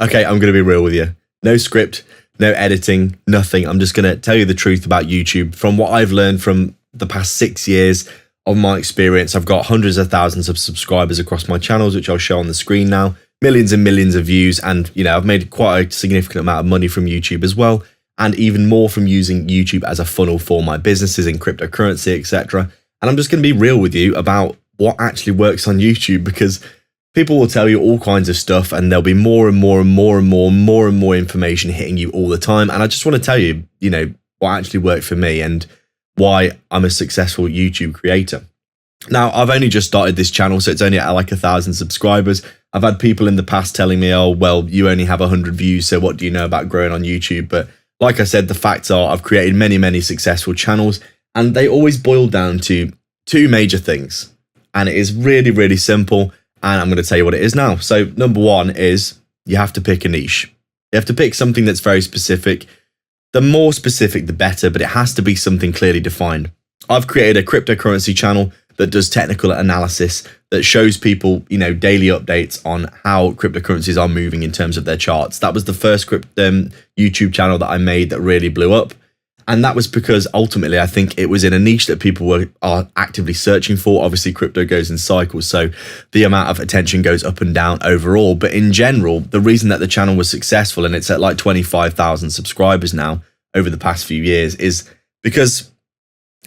Okay, I'm going to be real with you. No script, no editing, nothing. I'm just going to tell you the truth about YouTube. From what I've learned from the past 6 years of my experience, I've got hundreds of thousands of subscribers across my channels, which I'll show on the screen now. Millions and millions of views. And, I've made quite a significant amount of money from YouTube as well. And even more from using YouTube as a funnel for my businesses in cryptocurrency, etc. And I'm just going to be real with you about what actually works on YouTube, because people will tell you all kinds of stuff and there'll be more and more and more and more information hitting you all the time. And I just want to tell you, what actually worked for me and why I'm a successful YouTube creator. Now, I've only just started this channel, so it's only at like 1,000 subscribers. I've had people in the past telling me, oh, well, you only have 100 views, so what do you know about growing on YouTube? But like I said, the facts are I've created many, many successful channels, and they always boil down to two major things. And it is really, really simple. And I'm going to tell you what it is now. So number one is you have to pick a niche. You have to pick something that's very specific. The more specific, the better, but it has to be something clearly defined. I've created a cryptocurrency channel that does technical analysis, that shows people, daily updates on how cryptocurrencies are moving in terms of their charts. That was the first YouTube channel that I made that really blew up. And that was because ultimately, I think it was in a niche that people are actively searching for. Obviously, crypto goes in cycles, so the amount of attention goes up and down overall. But in general, the reason that the channel was successful, and it's at like 25,000 subscribers now over the past few years, is because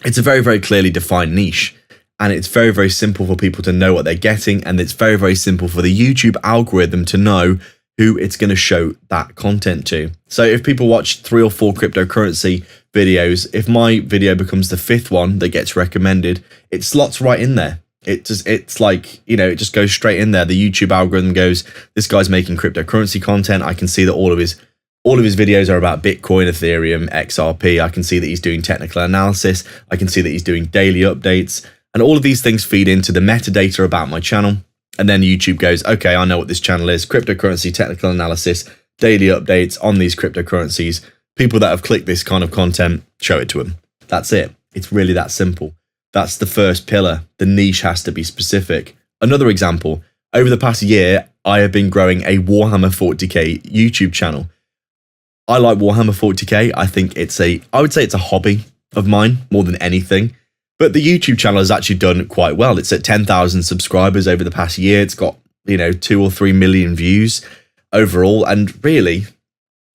it's a very, very clearly defined niche. And it's very, very simple for people to know what they're getting. And it's very, very simple for the YouTube algorithm to know who it's going to show that content to. So if people watch 3 or 4 cryptocurrency videos, if my video becomes the 5th one that gets recommended, it slots right in there. It's like, it just goes straight in there. The YouTube algorithm goes, this guy's making cryptocurrency content. I can see that all of his videos are about Bitcoin, Ethereum, XRP. I can see that he's doing technical analysis. I can see that he's doing daily updates. And all of these things feed into the metadata about my channel. And then YouTube goes, okay, I know what this channel is. Cryptocurrency technical analysis, daily updates on these cryptocurrencies. People that have clicked this kind of content, show it to them. That's it. It's really that simple. That's the first pillar. The niche has to be specific. Another example, over the past year, I have been growing a Warhammer 40k YouTube channel. I like Warhammer 40k. I would say it's a hobby of mine more than anything. But the YouTube channel has actually done quite well. It's at 10,000 subscribers over the past year. It's got, 2 or 3 million views overall. And really,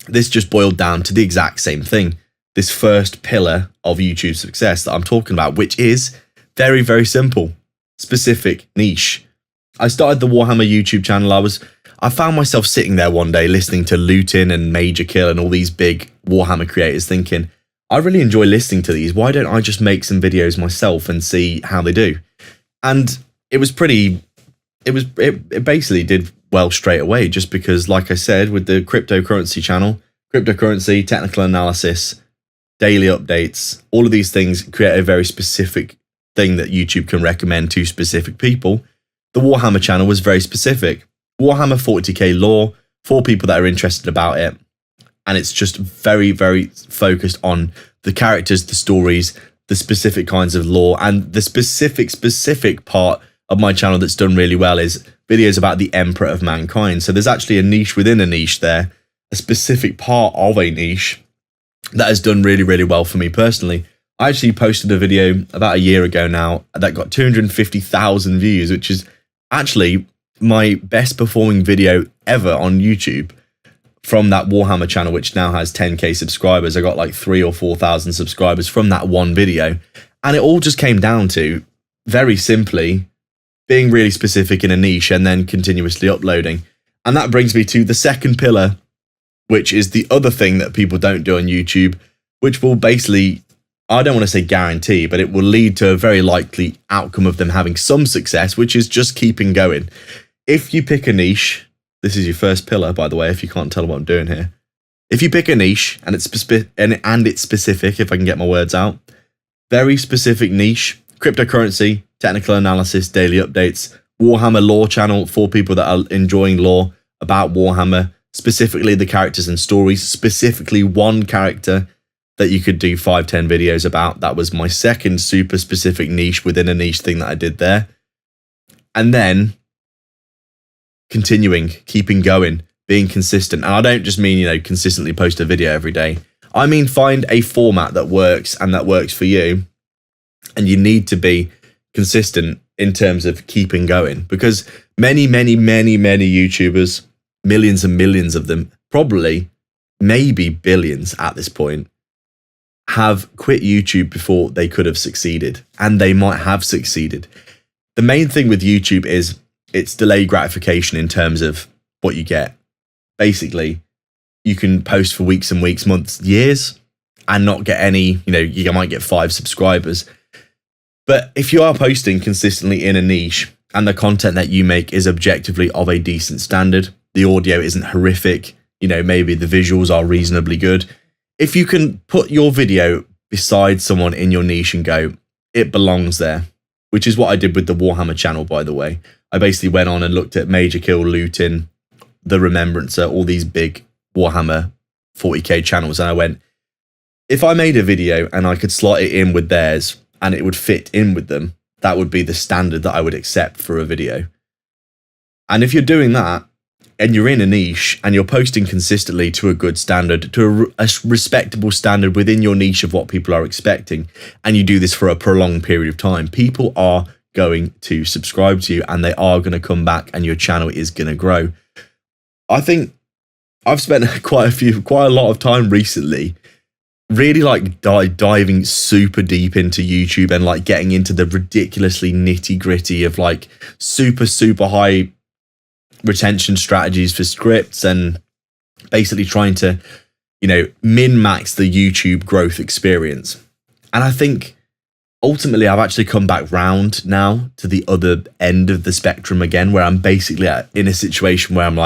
this just boiled down to the exact same thing. This first pillar of YouTube success that I'm talking about, which is very, very simple, specific niche. I started the Warhammer YouTube channel. I found myself sitting there one day listening to Lutin and Major Kill and all these big Warhammer creators thinking, I really enjoy listening to these. Why don't I just make some videos myself and see how they do? And it basically did well straight away, just because, like I said, with the cryptocurrency channel, cryptocurrency, technical analysis, daily updates, all of these things create a very specific thing that YouTube can recommend to specific people. The Warhammer channel was very specific. Warhammer 40k lore for people that are interested about it. And it's just very, very focused on the characters, the stories, the specific kinds of lore. And the specific part of my channel that's done really well is videos about the Emperor of Mankind. So there's actually a niche within a niche there, a specific part of a niche that has done really, really well for me personally. I actually posted a video about a year ago now that got 250,000 views, which is actually my best performing video ever on YouTube. From that Warhammer channel, which now has 10k subscribers. I got like 3,000 or 4,000 subscribers from that one video. And it all just came down to, very simply, being really specific in a niche and then continuously uploading. And that brings me to the second pillar, which is the other thing that people don't do on YouTube, which will basically, I don't want to say guarantee, but it will lead to a very likely outcome of them having some success, which is just keeping going. If you pick a niche, this is your first pillar, by the way, if you can't tell what I'm doing here. If you pick a niche and it's specific, if I can get my words out, very specific niche, cryptocurrency, technical analysis, daily updates, Warhammer lore channel for people that are enjoying lore about Warhammer, specifically the characters and stories, specifically one character that you could do 5-10 videos about. That was my second super specific niche within a niche thing that I did there. And then continuing, keeping going, being consistent. And I don't just mean, consistently post a video every day. I mean, find a format that works and that works for you. And you need to be consistent in terms of keeping going, because many YouTubers, millions and millions of them, probably maybe billions at this point, have quit YouTube before they could have succeeded, and they might have succeeded. The main thing with YouTube is it's delayed gratification in terms of what you get. Basically, you can post for weeks and weeks, months, years, and not get any, you might get 5 subscribers. But if you are posting consistently in a niche and the content that you make is objectively of a decent standard, the audio isn't horrific, maybe the visuals are reasonably good. If you can put your video beside someone in your niche and go, it belongs there, which is what I did with the Warhammer channel, by the way. I basically went on and looked at Major Kill, Lutin, The Remembrancer, all these big Warhammer 40k channels. And I went, if I made a video and I could slot it in with theirs and it would fit in with them, that would be the standard that I would accept for a video. And if you're doing that, and you're in a niche and you're posting consistently to a good standard, to a respectable standard within your niche of what people are expecting, and you do this for a prolonged period of time, people are going to subscribe to you and they are going to come back and your channel is going to grow. I think I've spent quite a lot of time recently really diving super deep into YouTube and getting into the ridiculously nitty gritty of super high retention strategies for scripts, and basically trying to, min-max the YouTube growth experience. And I think ultimately I've actually come back round now to the other end of the spectrum again, where I'm basically in a situation where I'm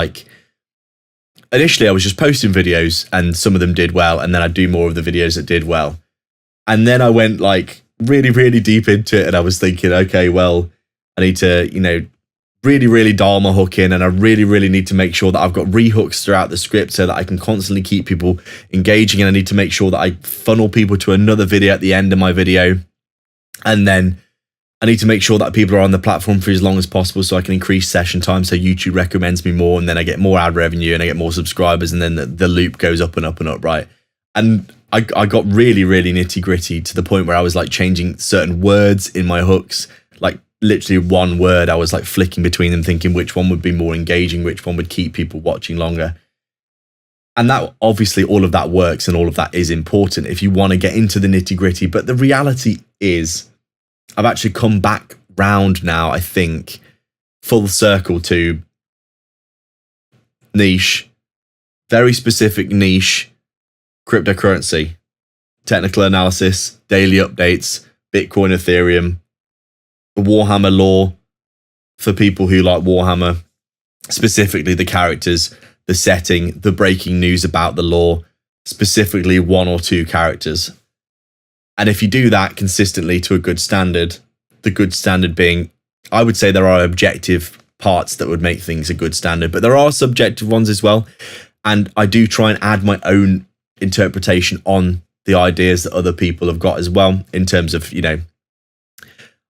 initially I was just posting videos and some of them did well, and then I'd do more of the videos that did well. And then I went really deep into it, and I was thinking, okay, well, I need to, really dial my hook in, and I really need to make sure that I've got rehooks throughout the script so that I can constantly keep people engaging, and I need to make sure that I funnel people to another video at the end of my video, and then I need to make sure that people are on the platform for as long as possible so I can increase session time so YouTube recommends me more, and then I get more ad revenue and I get more subscribers, and then the loop goes up and up and up, right? And I got really nitty gritty to the point where I was changing certain words in my hooks, literally one word, I was flicking between them, thinking which one would be more engaging, which one would keep people watching longer. And that obviously all of that works, and all of that is important if you want to get into the nitty gritty. But the reality is I've actually come back round now, I think, full circle to niche, very specific niche, cryptocurrency, technical analysis, daily updates, Bitcoin, Ethereum, the Warhammer lore for people who like Warhammer, specifically the characters, the setting, the breaking news about the lore, specifically 1 or 2 characters. And if you do that consistently to a good standard, the good standard being, I would say there are objective parts that would make things a good standard, but there are subjective ones as well. And I do try and add my own interpretation on the ideas that other people have got as well, in terms of,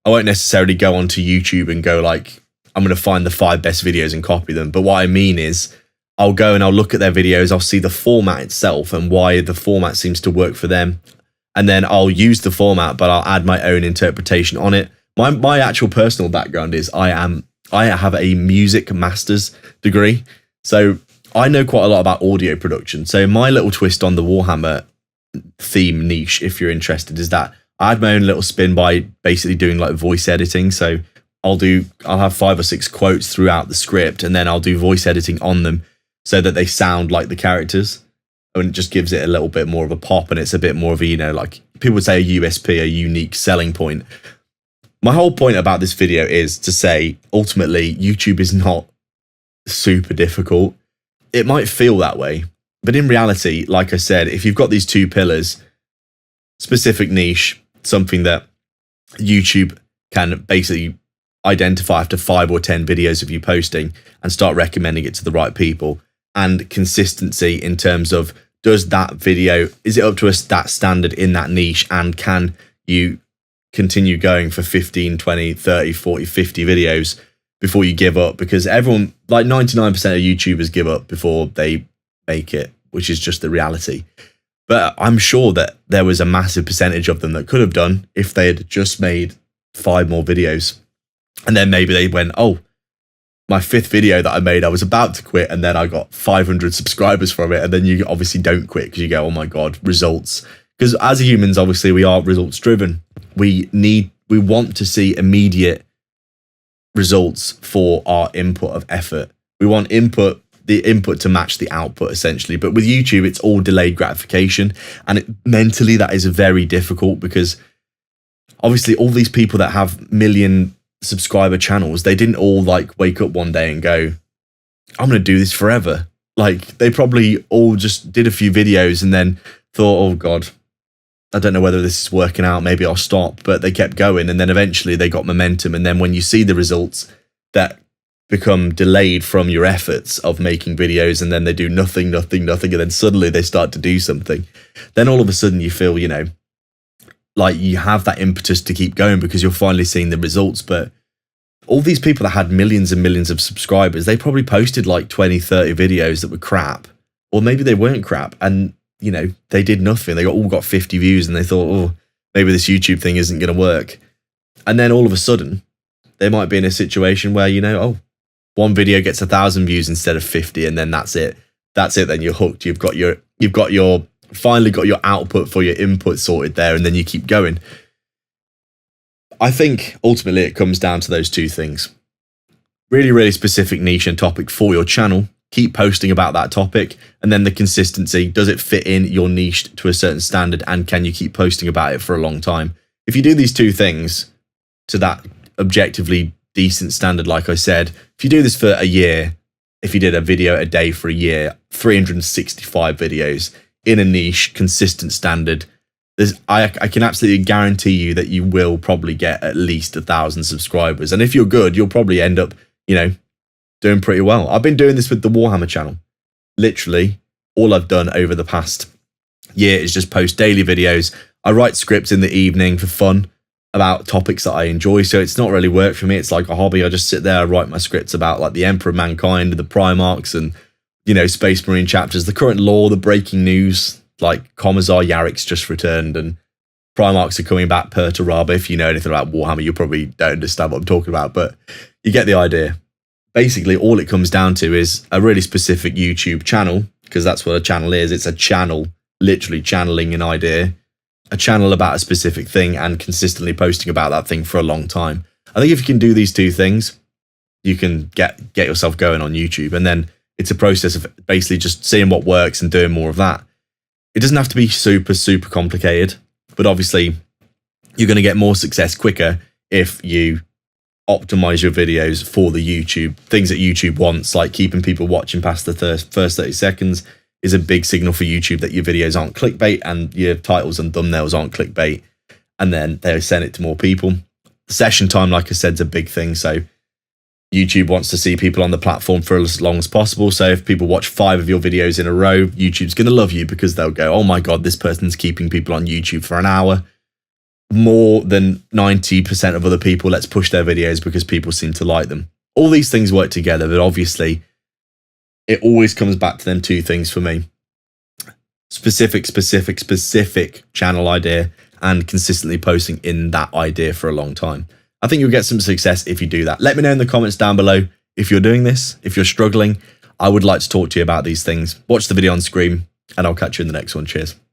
I won't necessarily go onto YouTube and go I'm going to find the 5 best videos and copy them. But what I mean is I'll go and I'll look at their videos, I'll see the format itself and why the format seems to work for them. And then I'll use the format, but I'll add my own interpretation on it. My actual personal background is I have a music master's degree. So I know quite a lot about audio production. So my little twist on the Warhammer theme niche, if you're interested, is that I had my own little spin by basically doing voice editing. So I'll have 5 or 6 quotes throughout the script, and then I'll do voice editing on them so that they sound like the characters, and it just gives it a little bit more of a pop, and it's a bit more of a, people would say a USP, a unique selling point. My whole point about this video is to say, ultimately, YouTube is not super difficult. It might feel that way, but in reality, like I said, if you've got these 2 pillars, specific niche, something that YouTube can basically identify after 5 or 10 videos of you posting and start recommending it to the right people, and consistency in terms of, does that video, is it up to that standard in that niche, and can you continue going for 15, 20, 30, 40, 50 videos before you give up, because everyone, like 99% of YouTubers give up before they make it, which is just the reality. But I'm sure that there was a massive percentage of them that could have done if they had just made 5 more videos. And then maybe they went, oh, my 5th video that I made, I was about to quit, and then I got 500 subscribers from it. And then you obviously don't quit because you go, oh my God, results. Because as humans, obviously, we are results driven. We want to see immediate results for our input of effort. We want the input to match the output, essentially. But with YouTube, it's all delayed gratification. And mentally, that is very difficult, because obviously all these people that have million subscriber channels, they didn't all like wake up one day and go, I'm going to do this forever. Like, they probably all just did a few videos and then thought, oh God, I don't know whether this is working out, maybe I'll stop. But they kept going, and then eventually they got momentum. And then when you see the results that become delayed from your efforts of making videos, and then they do nothing, and then suddenly they start to do something, then all of a sudden you feel, you know, like you have that impetus to keep going because you're finally seeing the results. But all these people that had millions and millions of subscribers, they probably posted like 20, 30 videos that were crap, or maybe they weren't crap, and you know, they did nothing. They all got 50 views, and they thought, oh, maybe this YouTube thing isn't going to work. And then all of a sudden, they might be in a situation where, you know, oh, one video gets 1,000 views instead of 50, and then that's it. That's it. Then you're hooked. You've finally got your output for your input sorted there, and then you keep going. I think ultimately it comes down to those two things. Really, really specific niche and topic for your channel. Keep posting about that topic, and then the consistency. Does it fit in your niche to a certain standard, and can you keep posting about it for a long time? If you do these two things to that objectively decent standard, like I said, if you do this for a year, if you did a video a day for a year, 365 videos in a niche, consistent standard, I can absolutely guarantee you that you will probably get at least 1,000 subscribers. And if you're good, you'll probably end up, you know, doing pretty well. I've been doing this with the Warhammer channel. Literally, all I've done over the past year is just post daily videos. I write scripts in the evening for fun about topics that I enjoy. So it's not really work for me. It's like a hobby. I just sit there, I write my scripts about like the Emperor of Mankind, the Primarchs, and, you know, Space Marine chapters, the current lore, the breaking news, like Commissar Yarrick's just returned and Primarchs are coming back per Taraba. If you know anything about Warhammer, you probably don't understand what I'm talking about, but you get the idea. Basically, all it comes down to is a really specific YouTube channel, because that's what a channel is. It's a channel, literally channeling an idea, a channel about a specific thing, and consistently posting about that thing for a long time. I think if you can do these two things, you can get yourself going on YouTube. And then it's a process of basically just seeing what works and doing more of that. It doesn't have to be super, super complicated, but obviously you're going to get more success quicker if you optimize your videos for the YouTube things that YouTube wants, like keeping people watching past the first 30 seconds is a big signal for YouTube that your videos aren't clickbait and your titles and thumbnails aren't clickbait, and then they'll send it to more people. Session time, like I said, is a big thing. So YouTube wants to see people on the platform for as long as possible. So if people watch 5 of your videos in a row, YouTube's going to love you, because they'll go, oh my God, this person's keeping people on YouTube for an hour. More than 90% of other people, let's push their videos because people seem to like them. All these things work together, but obviously it always comes back to them two things for me. Specific channel idea, and consistently posting in that idea for a long time. I think you'll get some success if you do that. Let me know in the comments down below if you're doing this, if you're struggling. I would like to talk to you about these things. Watch the video on screen, and I'll catch you in the next one. Cheers.